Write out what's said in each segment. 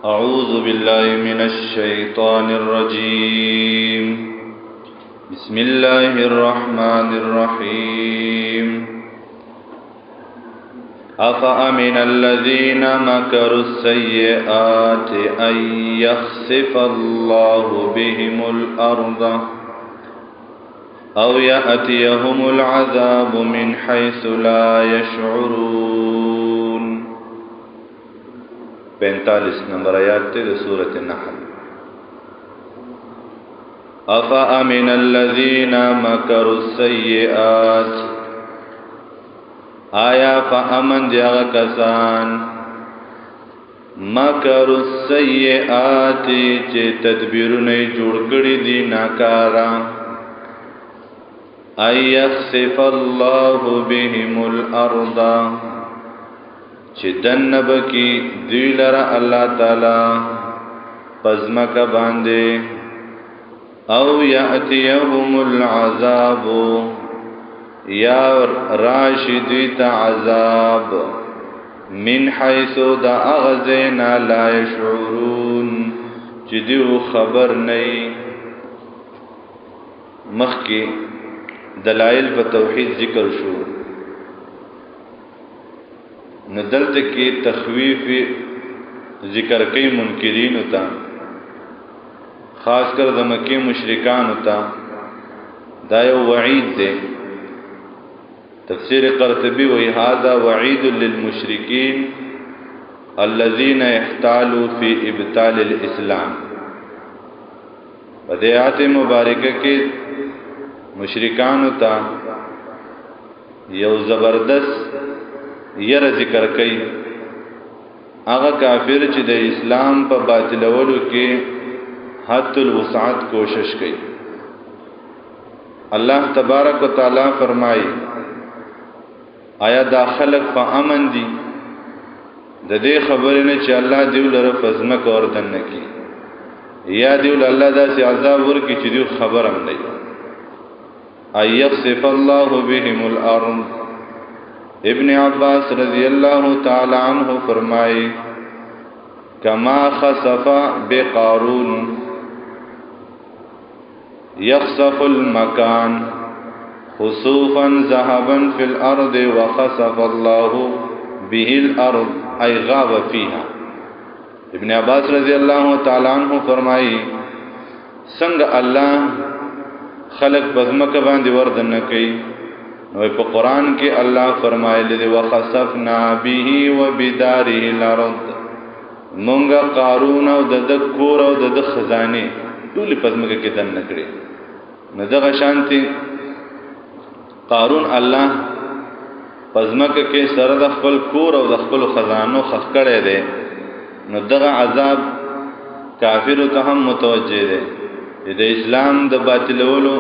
أعوذ بالله من الشيطان الرجيم بسم الله الرحمن الرحيم أفأمن الذين مكروا السيئات أن يخسف الله بهم الأرض أو يأتيهم العذاب من حيث لا يشعرون 45 نمبر آیات تے سورۃ النحل أفأمن الذين مكروا السيئات آیا فامن دیغا کسان مکروا السیئات چه تدبیرونه جوړ کړی دي ناکارا ای یخسف الله بهم الارض چه دنب کی دوی لرا اللہ تعالی پزمک باندے او یأتیهم العذاب یا راشدیت عذاب من حیث دا اغزینا لا یشعرون چی دیو خبر نئی مخی دلائل و توحید ذکر شو ندلت کی تخویف ذکر کئی منکرین ہوتا خاص کر دمکی مشرکان ہوتا دایو وعید دے تفسیر قرطبی وی هذا وعید للمشرکین الذین احتالوا فی ابطال الاسلام بدیات مبارکہ کے مشرکان ہوتا یو زبردست یر ذکر کئی آغا کافر چې د اسلام په باطلولو کې حد الوسعت کوشش کئی اللہ تبارک و تعالی فرمائی آیا دا خلق په امن دي د دې خبرې نه چې الله دیو لره فزمک اور دن کی یا دیو الله داسې عذاب ورکړي چې دیو خبر هم نه ایخسف الله بهم الارض ابن عباس رضی اللہ تعالی عنہ فرمائے کما خسف بقارون یخسف المکان خسوفا ذهبا في الارض وخسف الله به الارض ای غاب فيها ابن عباس رضی اللہ تعالی عنہ فرمائے سنگ اللہ خلق بزمک باندې وردن کوي نو په قران کې الله فرمایلی دی وخسفنا به وبداره الارض مونږه قارون او د کور او د خزانه ټول پزمک کې دن نکړي نو دغه شانتي قارون الله پزمک کې سره د خپل کور او د خپل خزانو خخ کړي دی نو دغه عذاب کافر ته هم متوجه دی د اسلام د باطلولو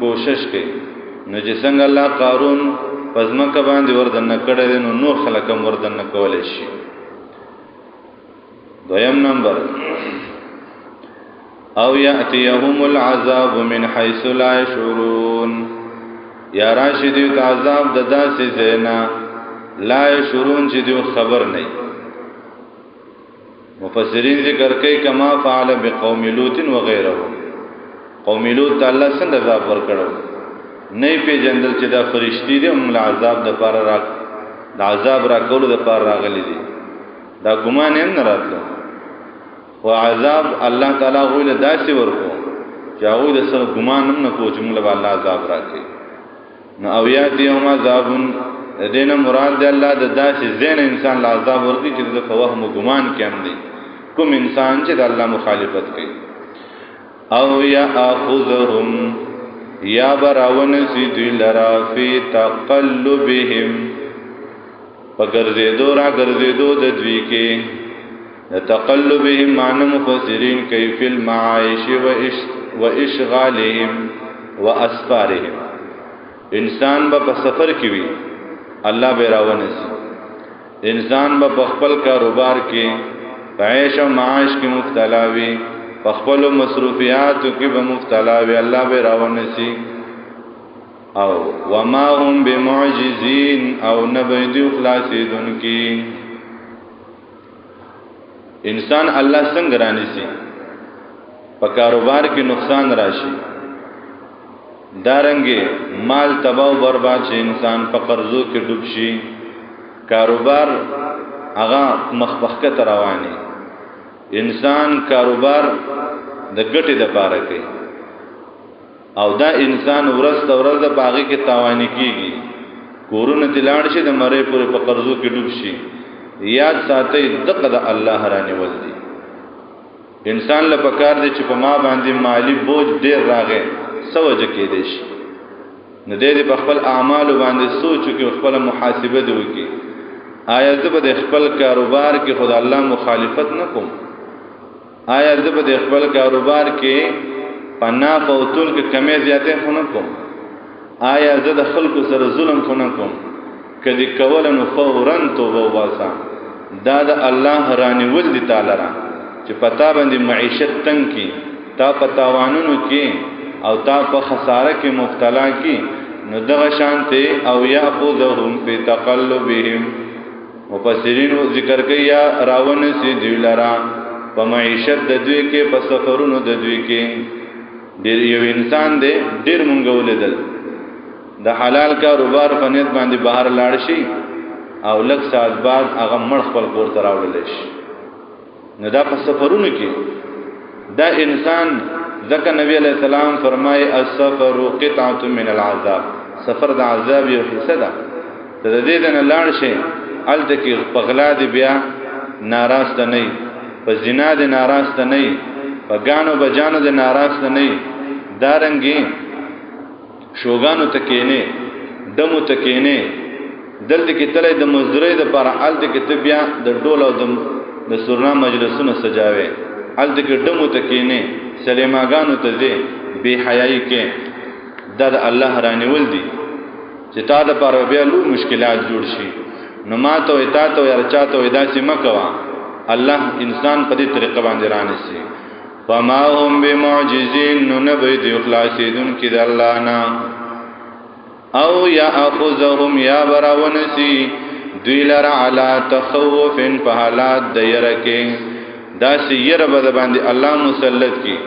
کوشش کوي نو چې څنګه الله قارون پزمک باندې وردن کړي نو نو خلقم وردن کولای شي دویم نمبر او یاتیهم العذاب من حيث لا يشعرون یا راشدی عذاب د داسې زینا لا يشعرون چې دوی خبر نه مفسرین ذکر کوي کما فعل بقوم لوط وغيرهم قوم لوط الله څنګه عذاب ورکړو نه پیژندل چې دا فرشتي دي هم عذاب د پار را د عذاب را کول د پار راغلي دي دا ګمان هم نه راتلو او عذاب الله تعالی غوښل داسې ورکو چې هغه د سره ګمان هم نه کوچ موږ له الله عذاب راکړي نو او یاد یوم عذابن دینه مراد دی الله د داسې زین انسان له عذاب ورکړي چې د فوهم ګمان کې هم دي کوم انسان چې د الله مخالفت کوي او یا اخذهم یا براون سیدوی لرا فی تقلبهم پگرزیدو را گرزیدو ددوی کے تقلبهم معنی مفسرین کئی فی المعائش و اشغالهم و اسفارهم انسان با پا سفر کیوی اللہ بیراون سی انسان با پخپل کاروبار کی عیش و معاش کی مفتلاوی پخپل مصروفیات کی بمفتلاوی اللہ بے راون سی او وما هم بمعجزین او نبیدی خلاصی دن کی انسان الله څنګه رانیسي په کاروبار کې نقصان راشي دارنګي مال تباہ و برباد شي انسان په قرضو کې ډوب شي کاروبار هغه مخبخکه رواني انسان کاروبار د ګټې د پاره کوي او دا انسان ورځ د باغې کې تاواني کیږي کورونه تلاړ شي د مړې پورې په قرضو کې ډوب شي یاد ساتي دغه د الله رانی ول دي انسان له پکار دي چې په ما باندې مالی بوج ډیر راغی سوجه کې دي شي نه دې په خپل اعمال باندې سوچ کې خپل محاسبه دی وکي آیا زه به خپل کاروبار کې خدای الله مخالفت نه کوم آیا زه به خپل کاروبار کې پنا پوتول کې کمې زیاتې خونه کوم آیا زه د خلکو سره ظلم خونه کوم کدی کولن فورا توبه واسا دا د الله رانی ول دي تعالی را چې پتا باندې معیشت تنگ کی تا پتاوانونو کې او تا په خساره کې مبتلا کی نو دغه شانته او یاخذهم فی تقلبهم مفسرین ذکر کوي یا راون سي دی لرا په معیشت د دوی کې په سفرونو د دوی کې ډیر یو انسان دی ډیر مونږ ولیدل د حلال کاروبار په نیت باندې بهر لاړ شي او لږ ساعت بعد هغه مړ خپل کور ته راوړل شي نو دا په سفرونو کې دا انسان ځکه نبی علیہ السلام فرمای السفر قطعه من العذاب سفر د عذاب یو حصہ ده د دې نه لاړ شي الته کې پغلا دی بیا ناراسته نه په زنا دی ناراسته نه په غانو بجانو دی ناراسته نه دارنګي شوګانو تکینه دمو تکینه دلته کې تلې د مزدوري د پر الته کې تبیا د ډول او د سرنا مجلسونو سجاوي الته کې دمو تکینه سلیماګانو ته دي بے حیايي کې د الله رانی ول دي چې تا د پر بیا لو مشکلات جوړ شي نو ما ته اتا ته ورچا ته ادا سیمه کوا الله انسان په دې طریقه باندې رانیسي فما هم بمعجزين نبي دي خلاصيدون کې د الله نه او یا اخذهم یا براونسی دوی لرا علا تخوف په حالات د يرکه دا سیر بد باندې الله مسلط کی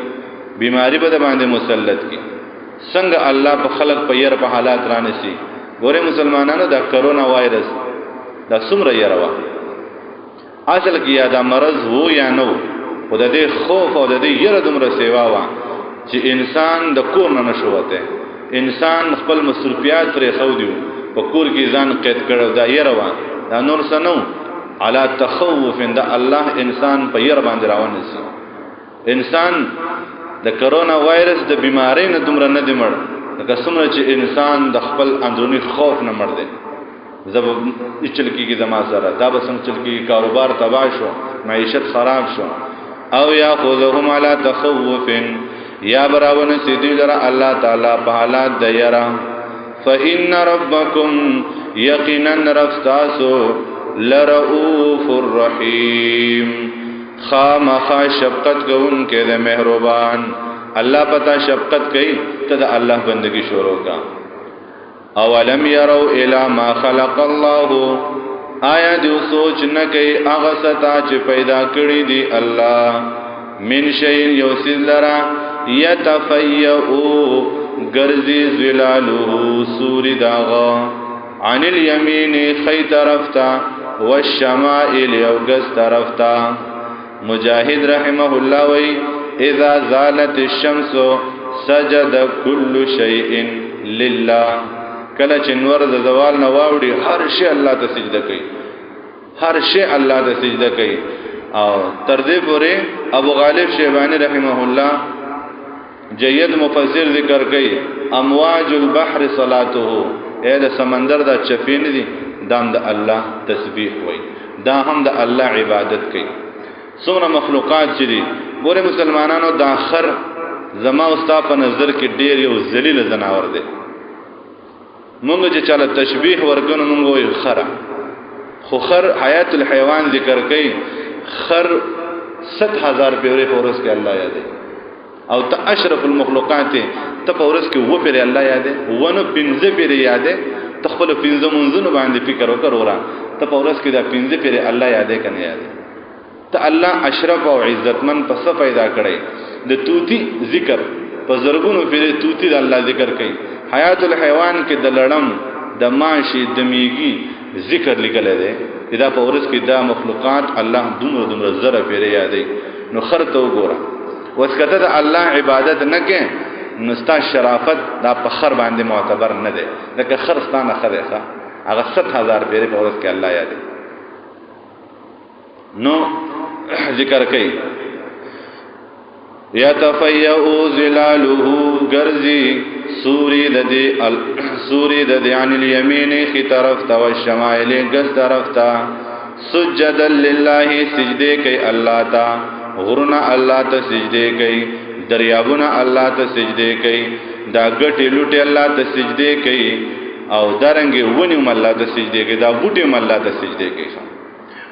بیماری بد باندې مسلط کی څنګه الله په خلق په ير په حالات رانسی ګوره مسلمانانو دا کرونا وایرس دا څومره يروا اصل کې یا دا مرض وو یا نو خدای دې خوف او دې ير دومره سیوا وا چې انسان د کور نه نشوته انسان خپل مصروفیات پر خو دیو په کور کې ځان قید کړو دا يروا دا نور سنو علا تخوف ان الله انسان په ير باندې روان شي انسان د کرونا وایرس د بیماری نه دومره نه دی مړ لکه څومره چې انسان د خپل اندرونی خوف نه مړ دی زب چل کیږي زما سره دا به څنګه چل کیږي کاروبار تباہ شو معیشت خراب شو او یاخذهم علی تخوف یا براون سیدی لرا الله تعالی په حالات د یرا فإن ربکم یقینا رفتاسو لرؤوف الرحیم خامخ شفقت کوون کې د مهربان الله پتا شفقت کوي ته د الله بندگی شروع کا اولم يروا الى ما خلق الله آیا دې سوچ نه کوي هغه ستا چې پیدا کړی دی الله من شيء یوسلرا يتفيئوا غرزي ظلاله سوري داغا عن اليمين خي طرفتا والشمائل يوغس طرفتا مجاهد رحمه الله وی اذا زالت الشمس سجد كل شيء لله کله چې نور د زوال نه واوړي هر شی الله ته سجده کوي هر شی الله ته سجده کوي او تر دې پورې ابو غالب شیبانی رحمه الله جید مفسر ذکر کوي امواج البحر صلاته اې د سمندر د چفین دي دام د الله تسبیح وای دا هم د الله عبادت کوي څومره مخلوقات چې دي ګوره مسلمانانو د اخر زما او ستا په نظر کې ډیر یو ذلیل زناور دی مونږ چې چاله تشبیه ورګنو مونږ وي خره خو خر حیات الحیوان ذکر کوي خر 7000 پیوري فورس کې الله یاد او ته اشرف المخلوقات ته فورس کې و پیری الله یاد ونه پنځه پیری یاد ته خپل پنځه منځونو باندې فکر وکړه ته فورس کې دا پنځه پیری الله یاد کنه یاد ته الله اشرف او عزتمن پس پیدا کړي د توتی ذکر په زرګونو پیری توتی د الله ذکر کوي حیات الحیوان کې د لړم د ماشي د میږي ذکر لیکل دی دا په ورځ کې دا مخلوقات الله دومره زره پیری یادې نو خرته وګوره وسکته د الله عبادت نه کې نستا شرافت دا په خر باندې معتبر نه دی لکه خرستانه خره هغه 7000 پیری په ورځ کې الله یادې نو ذکر کوي یتفیئو ظلاله گرزی سوری د دی عن الیمین خی طرف تا و الشمائل گز طرف تا سجدا لله سجدے کئی اللہ تا غرنا اللہ تا سجدے کئی دریابنا اللہ تا سجدے کئی دا گٹی لوٹی اللہ تا سجدے کئی او دارنگی ونیم اللہ تا سجدے کئی دا بوٹیم اللہ تا سجدے کئی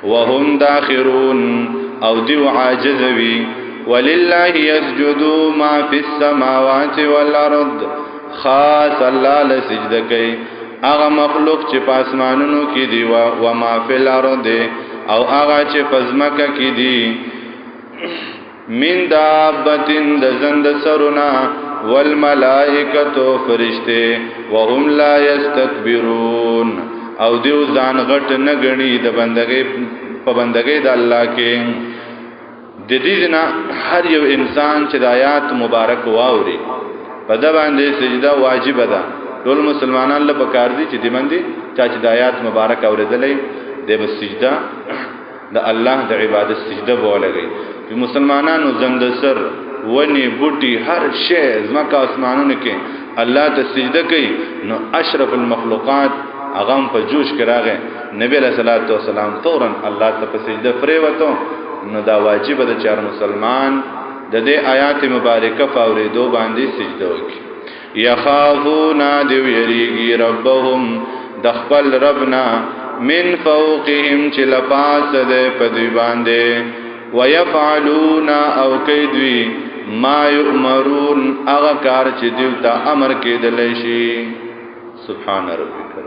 وهم داخرون او دیو عاجزوی ولله يسجد ما في السماوات والارض خاص الله لسجده کوي هغه مخلوق چې په اسمانونو کې دی او ما فی الارض او هغه چې په ځمکه کې دی من دابتن د زند سرنا والملائکه فرشته وهم لا یستكبرون او دیو ځان غټ نه غني د بندګۍ په بندګۍ د الله کې د دې نه هر یو انسان چې د آیات مبارک واوري په دا باندې سجده واجب ده ټول مسلمانان له پکار دي چې د باندې چې د آیات مبارک اوریدلې د سجده د الله د عبادت سجده بولګي چې مسلمانانو زند سر ونی بوټي هر شی زمکه اسمانونو کې الله ته سجده کوي نو اشرف المخلوقات اغم په جوش کې راغی نبی رسول الله والسلام فورا الله ته په سجده پرې وته نو دا واجب ده چې مسلمان د دې آیات مبارکه فوري دو باندې سجده وکړي یخافون دیو یریږي ربهم د خپل ربنا من فوقهم چې لپاس ده په دی باندې ويفعلون او کیدوی ما یؤمرون هغه کار چې دیو ته امر کېدل شي سبحان ربک